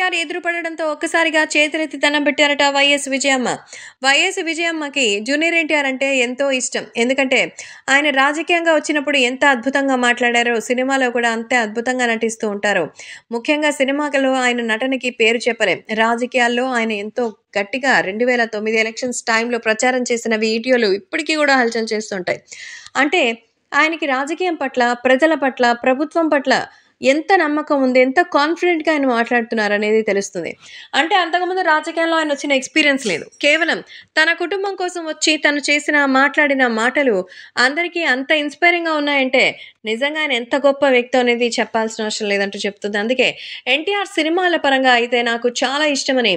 ఎన్టీఆర్ ఎదురుపడడంతో ఒక్కసారిగా చేతులెత్తి దండం పెట్టారట వైఎస్ విజయమ్మ. వైఎస్ విజయమ్మకి జూనియర్ ఎన్టీఆర్ అంటే ఎంతో ఇష్టం. ఎందుకంటే ఆయన రాజకీయంగా వచ్చినప్పుడు ఎంత అద్భుతంగా మాట్లాడారో సినిమాలో కూడా అంతే అద్భుతంగా నటిస్తూ ఉంటారు. ముఖ్యంగా సినిమాలో ఆయన నటనకి పేరు చెప్పలేం. రాజకీయాల్లో ఆయన ఎంతో గట్టిగా 2009 ఎలక్షన్స్ టైంలో ప్రచారం చేసిన వీడియోలు ఇప్పటికీ కూడా హల్చల్ చేస్తుంటాయి. అంటే ఆయనకి రాజకీయం పట్ల, ప్రజల పట్ల, ప్రభుత్వం పట్ల ఎంత నమ్మకం ఉంది, ఎంత కాన్ఫిడెంట్‌గా ఆయన మాట్లాడుతున్నారనేది తెలుస్తుంది. అంటే అంతకుముందు రాజకీయాల్లో ఆయనొచ్చిన ఎక్స్‌పీరియన్స్ లేదు. కేవలం తన కుటుంబం కోసం వచ్చి తను చేసిన, మాట్లాడిన మాటలు అందరికీ అంత ఇన్‌స్పైరింగ్‌గా ఉన్నాయంటే నిజంగా ఆయన ఎంత గొప్ప వ్యక్తో అనేది చెప్పాల్సిన అవసరం లేదంటూ చెప్తుంది. అందుకే ఎన్టీఆర్ సినిమాల పరంగా అయితే నాకు చాలా ఇష్టమని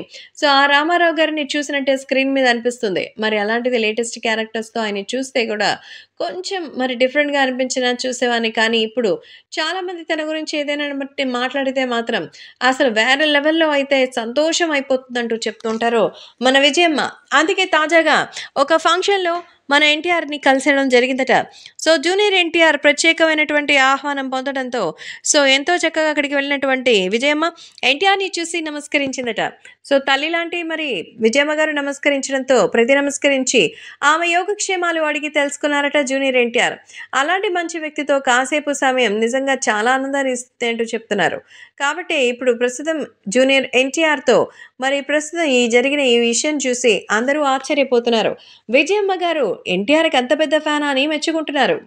ఆ రామారావు గారిని చూసినట్టే స్క్రీన్ మీద అనిపిస్తుంది. మరి అలాంటిది లేటెస్ట్ క్యారెక్టర్స్‌తో ఆయన్ని చూస్తే కూడా కొంచెం మరి డిఫరెంట్‌గా అనిపించినా చూసేవాడిని. కానీ ఇప్పుడు చాలామంది తన గురించి ఏదైనా బట్టి మాట్లాడితే మాత్రం అసలు వేరే లెవెల్‌లో అయితే సంతోషం అయిపోతుందంటూ చెప్తుంటారు మన విజయమ్మ. అందుకే తాజాగా ఒక ఫంక్షన్‌లో మన ఎన్టీఆర్‌ని కలిసడం జరిగిందట. జూనియర్ ఎన్టీఆర్ ప్రత్యేకమైనటువంటి ఆహ్వానం పొందడంతో ఎంతో చక్కగా అక్కడికి వెళ్ళినటువంటి విజయమ్మ ఎన్టీఆర్‌ని చూసి నమస్కరించిందట. తల్లి లాంటి మరి విజయమ్మ గారు నమస్కరించడంతో నమస్కరించి ఆమె యోగక్షేమాలు అడిగి తెలుసుకున్నారట జూనియర్ ఎన్టీఆర్. అలాంటి మంచి వ్యక్తితో కాసేపు సమయం నిజంగా చాలా ఆనందాన్ని ఇస్తుంది అంటూ చెప్తున్నారు. కాబట్టి ఇప్పుడు ప్రస్తుతం జూనియర్ ఎన్టీఆర్‌తో మరి ప్రస్తుతం జరిగిన ఈ విషయం చూసి అందరూ ఆశ్చర్యపోతున్నారు. విజయమ్మ గారు ఎన్టీఆర్‌కి అంత పెద్ద ఫ్యానా అని మెచ్చుకుంటున్నారు.